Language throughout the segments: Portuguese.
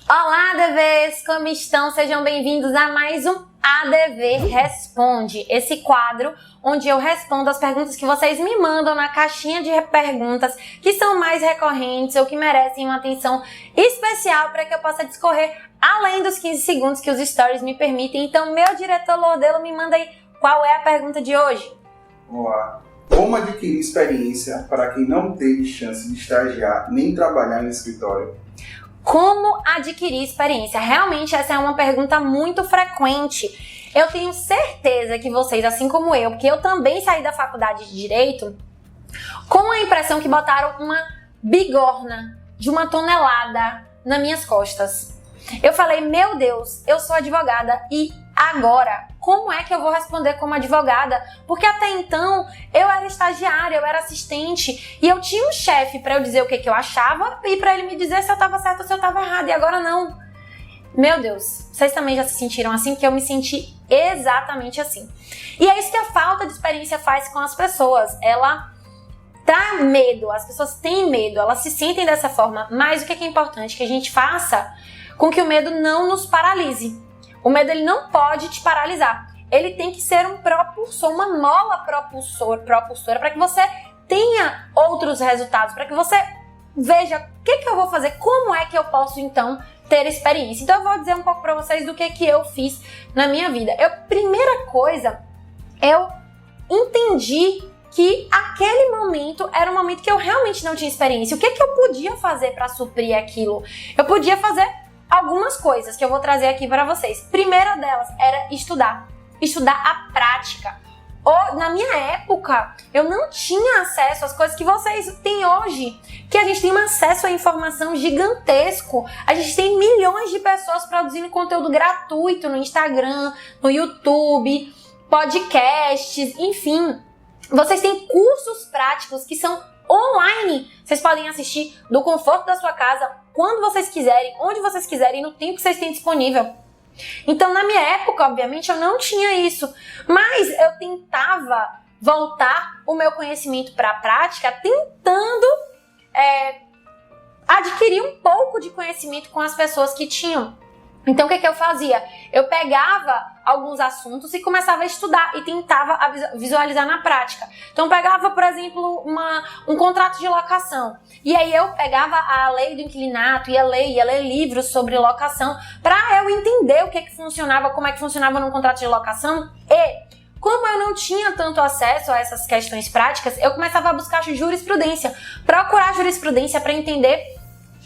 Olá, ADVs! Como estão? Sejam bem-vindos a mais um ADV Responde, esse quadro onde eu respondo as perguntas que vocês me mandam na caixinha de perguntas que são mais recorrentes ou que merecem uma atenção especial para que eu possa discorrer além dos 15 segundos que os stories me permitem. Então, meu diretor Lordelo, me manda aí qual é a pergunta de hoje. Vamos lá. Como adquirir experiência para quem não teve chance de estagiar nem trabalhar no escritório? Como adquirir experiência? Realmente essa é uma pergunta muito frequente. Eu tenho certeza que vocês, assim como eu, porque eu também saí da faculdade de Direito com a impressão que botaram uma bigorna de 1 tonelada nas minhas costas. Eu falei, meu Deus, eu sou advogada e agora, como é que eu vou responder como advogada? Porque até então eu era estagiária, eu era assistente e eu tinha um chefe para eu dizer o que eu achava e para ele me dizer se eu estava certa ou se eu estava errada. E agora não. Meu Deus, vocês também já se sentiram assim? Porque eu me senti exatamente assim. E é isso que a falta de experiência faz com as pessoas. Ela dá medo, as pessoas têm medo, elas se sentem dessa forma. Mas o que é importante? Que a gente faça com que o medo não nos paralise. O medo ele não pode te paralisar. Ele tem que ser um propulsor, uma mola propulsora para que você tenha outros resultados, para que você veja o que eu vou fazer, como é que eu posso então ter experiência. Então eu vou dizer um pouco para vocês do que eu fiz na minha vida. Primeira coisa, eu entendi que aquele momento era um momento que eu realmente não tinha experiência. O que eu podia fazer para suprir aquilo? Eu podia fazer algumas coisas que eu vou trazer aqui para vocês. Primeira delas era estudar a prática. Na minha época, eu não tinha acesso às coisas que vocês têm hoje, que a gente tem um acesso à informação gigantesco. A gente tem milhões de pessoas produzindo conteúdo gratuito no Instagram, no YouTube, podcasts, enfim. Vocês têm cursos práticos que são online. Vocês podem assistir do conforto da sua casa, quando vocês quiserem, onde vocês quiserem, no tempo que vocês têm disponível. Então, na minha época, obviamente, eu não tinha isso. Mas eu tentava voltar o meu conhecimento para a prática, tentando adquirir um pouco de conhecimento com as pessoas que tinham. Então, o que eu fazia? Eu pegava alguns assuntos e começava a estudar e tentava visualizar na prática. Então, eu pegava, por exemplo, um contrato de locação. E aí, eu pegava a lei do inquilinato, ia ler livros sobre locação para eu entender o que funcionava, como é que funcionava num contrato de locação. E, como eu não tinha tanto acesso a essas questões práticas, eu começava a buscar jurisprudência, procurar jurisprudência para entender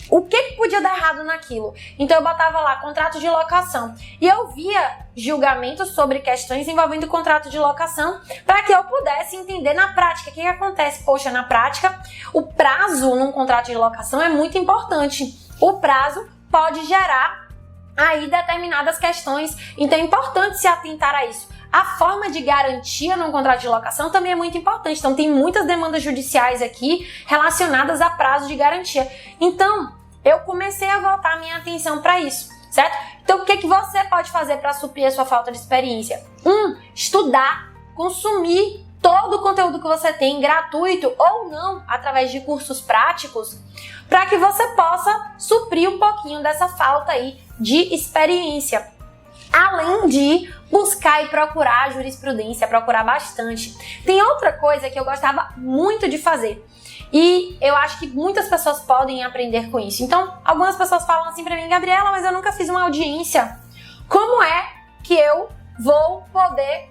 o que podia dar errado naquilo. Então eu botava lá contrato de locação e eu via julgamentos sobre questões envolvendo contrato de locação para que eu pudesse entender na prática o que acontece. Poxa, na prática o prazo num contrato de locação é muito importante. O prazo pode gerar aí determinadas questões, então é importante se atentar a isso. A forma de garantia num contrato de locação também é muito importante. Então tem muitas demandas judiciais aqui relacionadas a prazo de garantia. Então eu comecei a voltar a minha atenção para isso, certo? Então, o que você pode fazer para suprir a sua falta de experiência? Estudar, consumir todo o conteúdo que você tem, gratuito ou não, através de cursos práticos, para que você possa suprir um pouquinho dessa falta aí de experiência. Além de buscar e procurar jurisprudência, procurar bastante. Tem outra coisa que eu gostava muito de fazer. E eu acho que muitas pessoas podem aprender com isso. Então, algumas pessoas falam assim pra mim, Gabriela, mas eu nunca fiz uma audiência. Como é que eu vou poder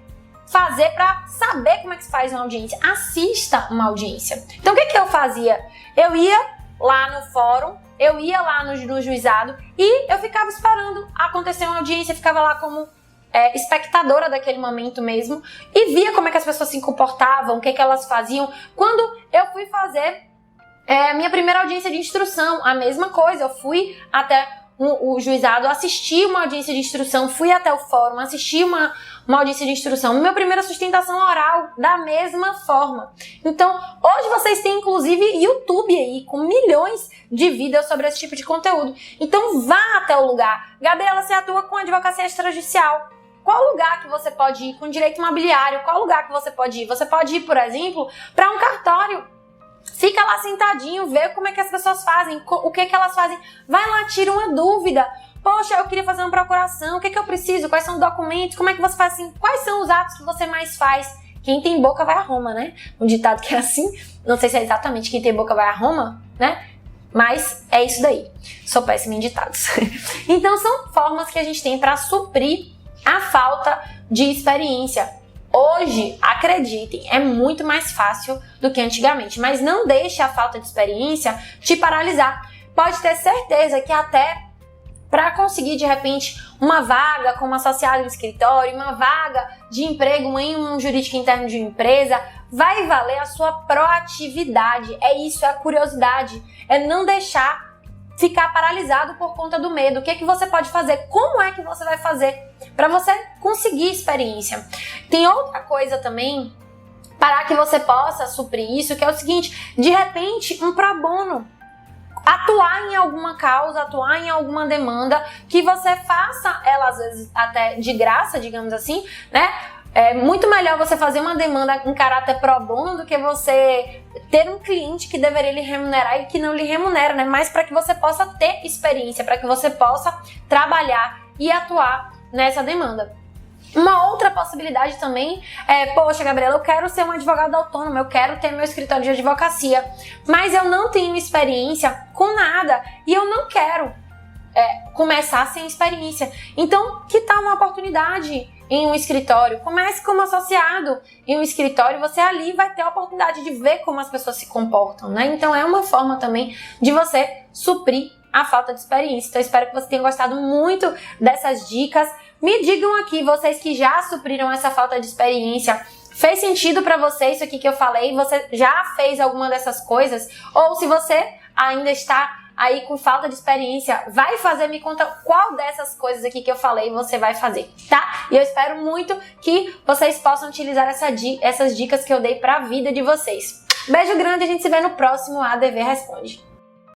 fazer pra saber como é que se faz uma audiência? Assista uma audiência. Então, o que eu fazia? Eu ia lá no fórum, eu ia lá no juizado e eu ficava esperando acontecer uma audiência, ficava lá como espectadora daquele momento mesmo e via como é que as pessoas se comportavam, o que elas faziam. Quando eu fui fazer a minha primeira audiência de instrução, a mesma coisa, eu fui até o juizado, assisti uma audiência de instrução, fui até o fórum, assisti uma audiência de instrução. Minha primeira sustentação oral, da mesma forma. Então, hoje vocês têm inclusive YouTube aí, com milhões de vídeos sobre esse tipo de conteúdo. Então, vá até o lugar. Gabriela, você atua com advocacia extrajudicial. Qual lugar que você pode ir com direito imobiliário? Qual lugar que você pode ir? Você pode ir, por exemplo, para um cartório. Fica lá sentadinho, vê como é que as pessoas fazem, o que elas fazem. Vai lá, tira uma dúvida. Poxa, eu queria fazer uma procuração, o que eu preciso? Quais são os documentos? Como é que você faz assim? Quais são os atos que você mais faz? Quem tem boca vai a Roma, né? Um ditado que é assim, não sei se é exatamente quem tem boca vai a Roma, né? Mas é isso daí. Sou péssima em ditados. Então são formas que a gente tem para suprir a falta de experiência. Hoje, acreditem, é muito mais fácil do que antigamente, mas não deixe a falta de experiência te paralisar. Pode ter certeza que até para conseguir, de repente, uma vaga como associado no escritório, uma vaga de emprego em um jurídico interno de uma empresa, vai valer a sua proatividade. É isso, é a curiosidade, é não deixar ficar paralisado por conta do medo. O que é que você pode fazer? Como é que você vai fazer para você conseguir experiência? Tem outra coisa também para que você possa suprir isso, que é o seguinte, de repente, um pro bono. Atuar em alguma causa, atuar em alguma demanda, que você faça ela, às vezes, até de graça, digamos assim, né? É muito melhor você fazer uma demanda em caráter pro bono do que você ter um cliente que deveria lhe remunerar e que não lhe remunera, né? Mas para que você possa ter experiência, para que você possa trabalhar e atuar nessa demanda. Uma outra possibilidade também é, poxa, Gabriela, eu quero ser um advogado autônomo, eu quero ter meu escritório de advocacia, mas eu não tenho experiência com nada e eu não quero começar sem experiência. Então, que tal uma oportunidade em um escritório? Comece como associado em um escritório, você ali vai ter a oportunidade de ver como as pessoas se comportam, né? Então, é uma forma também de você suprir a falta de experiência. Então, eu espero que você tenha gostado muito dessas dicas. Me digam aqui, vocês que já supriram essa falta de experiência, fez sentido pra você isso aqui que eu falei? Você já fez alguma dessas coisas? Ou se você ainda está aí com falta de experiência, vai fazer, me conta qual dessas coisas aqui que eu falei você vai fazer, tá? E eu espero muito que vocês possam utilizar essas dicas que eu dei pra vida de vocês. Beijo grande, a gente se vê no próximo ADV Responde.